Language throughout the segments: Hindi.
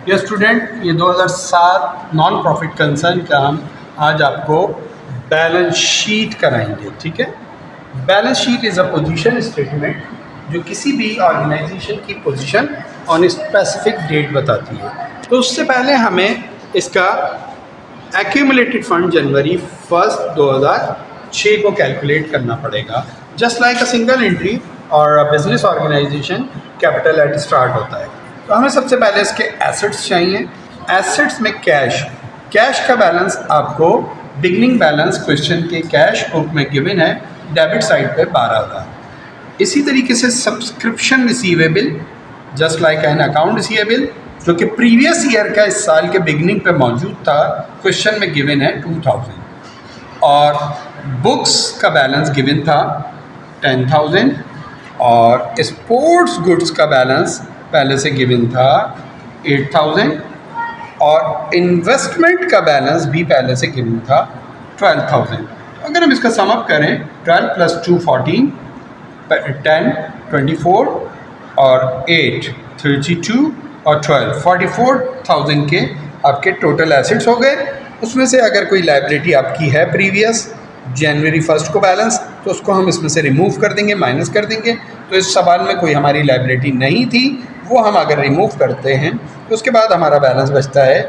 ये स्टूडेंट, ये 2007 नॉन प्रॉफिट कंसर्न का हम आज आपको बैलेंस शीट कराएंगे। ठीक है, balance sheet is a position statement जो किसी भी ऑर्गेनाइजेशन की पोजीशन ऑन स्पेसिफिक डेट बताती है। तो उससे पहले हमें इसका एक्यूमुलेटेड फंड जनवरी 1 2006 को कैलकुलेट करना पड़ेगा। Just like a single entry और business organisation capital at start होता है। तो हमें सबसे पहले इसके एसेट्स चाहिए। एसेट्स में कैश का बैलेंस आपको बिगनिंग बैलेंस क्वेश्चन के कैश बुक में गिवन है, डेबिट साइड पे 12,000। इसी तरीके से subscription receivable just like an account receivable जो कि प्रीवियस ईयर का इस साल के बिगनिंग पे मौजूद था, क्वेश्चन में गिवन है 2,000। और बुक्स का बैलेंस गिवन था 10,000 और स्पोर्ट्स गुड्स का बैलेंस पहले से गिवन था 8,000 और इन्वेस्टमेंट का बैलेंस भी पहले से गिवन था 12,000। अगर हम इसका सम अप करें 12 + 2 14, 10 24 और 8 32 और 12 44,000 के आपके टोटल एसेट्स हो गए। उसमें से अगर कोई लायबिलिटी आपकी है प्रीवियस जनवरी 1 को बैलेंस, तो उसको हम इसमें से रिमूव कर देंगे, माइनस कर देंगे। तो इस सवाल में कोई हमारी लायबिलिटी नहीं थी, वो हम अगर रिमूव करते हैं तो उसके बाद हमारा बैलेंस बचता है,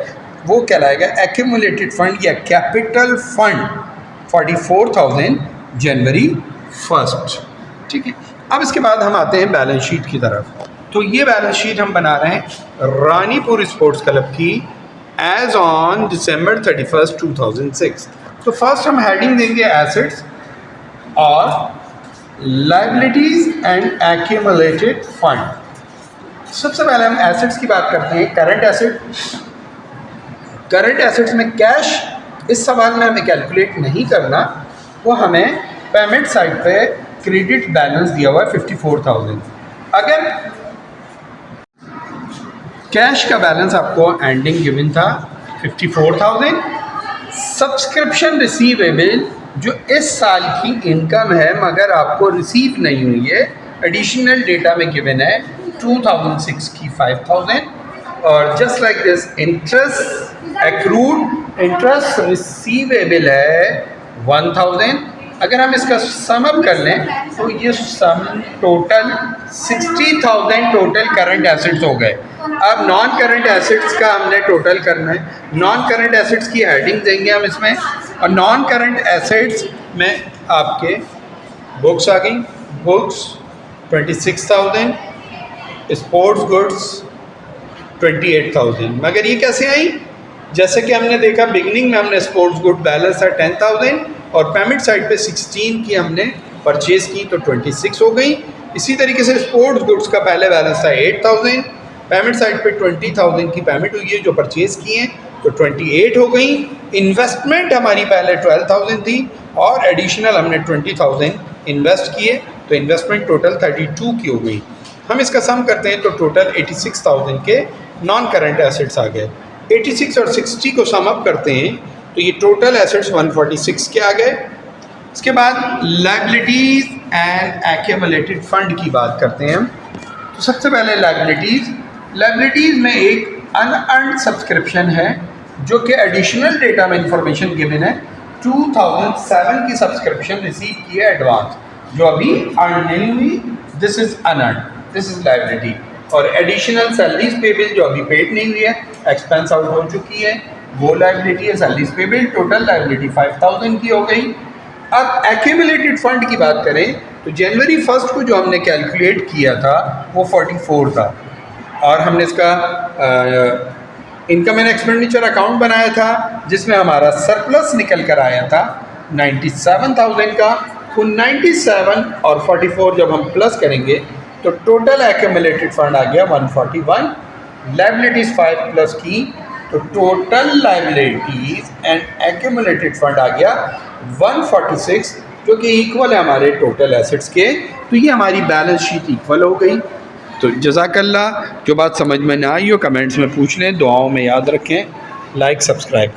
वो कहलाएगा एक्यूमुलेटेड फंड या कैपिटल फंड 44,000 जनवरी 1। ठीक है, अब इसके बाद हम आते हैं बैलेंस शीट की तरफ। तो ये बैलेंस शीट हम बना रहे हैं रानीपुर स्पोर्ट्स क्लब की एज ऑन December 31, 2006। तो फर्स्ट हम हेडिंग देंगे एसेट्स और लायबिलिटीज एंड एक्यूमुलेटेड फंड। सबसे पहले हम एसेट्स की बात करते हैं। करंट एसेट्स में कैश इस सवाल में हमें कैलकुलेट नहीं करना, वो हमें पेमेंट साइड पे क्रेडिट बैलेंस दिया हुआ है 54,000। अगर कैश का बैलेंस आपको एंडिंग गिवन था 54,000, सब्सक्रिप्शन रिसीवेबल जो इस साल की इनकम है मगर आपको रिसीव नहीं हुई है, एडिशनल डेटा में गिवन है 2006 की 5,000। और just like this interest accrued interest receivable है 1,000। अगर हम इसका सम अप कर लें तो ये sum total 60,000 total current assets हो गए। अब नॉन करंट एसेट्स का हमने टोटल करना है। नॉन करंट एसेट्स की हेडिंग देंगे हम इसमें, और नॉन करंट एसेट्स में आपके बुक्स आ गई, बुक्स 26,000, स्पोर्ट्स गुड्स 28,000। मगर ये कैसे आई? जैसे कि हमने देखा बिगनिंग में हमने स्पोर्ट्स गुड बैलेंस था 10,000 और पेमेंट साइड पे 16 की हमने परचेज़ की तो 26 हो गई। इसी तरीके से स्पोर्ट्स गुड्स का पहले बैलेंस था 8,000, पेमेंट साइड पे 20,000 की पेमेंट हुई है जो परचेज़ की हैं तो 28 हो गई। इन्वेस्टमेंट हमारी पहले 12,000 थी और एडिशनल हमने 20,000 इन्वेस्ट किए तो इन्वेस्टमेंट टोटल 32 की हो गई। हम इसका सम करते हैं तो टोटल 86,000 के नॉन करंट एसेट्स आ गए। 86 और 60 को सम अप करते हैं तो ये टोटल एसेट्स 146 के आ गए। इसके बाद लायबिलिटीज़ एंड एक्यूमुलेटेड फंड की बात करते हैं हम। तो सबसे पहले लायबिलिटीज़ में एक अनअर्न्ड सब्सक्रिप्शन है जो कि एडिशनल डेटा में इंफॉर्मेशन गिवन है 2007 की सब्सक्रिप्शन रिसीव की है एडवांस जो अभी अर्न नहीं हुई, this is unearned, this is liability. और एडिशनल सैलरीज पेबल जो अभी पेड नहीं हुई है, एक्सपेंस आउट हो चुकी है, वो लायबिलिटी है सैलरीज पेबल। टोटल लायबिलिटी 5,000 की हो गई। अब एक्यूमुलेटेड फंड की बात करें तो जनवरी 1 को जो हमने कैलकुलेट किया था वो 44 था और हमने इसका इनकम एंड एक्सपेंडिचर अकाउंट बनाया था जिसमें हमारा सरप्लस निकल कर आया था 97,000 का। तो 97 और 44 जब हम प्लस करेंगे तो टोटल एक्यूमुलेटेड फंड आ गया 141। लायबिलिटीज़ 5 प्लस की तो total liabilities and accumulated fund आ गया 146 जो कि इक्वल है हमारे टोटल एसेट्स के। तो ये हमारी बैलेंस शीट इक्वल हो गई। तो जज़ाकल्लाह, जो बात समझ में ना आई हो कमेंट्स में पूछ लें, दुआओं में याद रखें, लाइक सब्सक्राइब।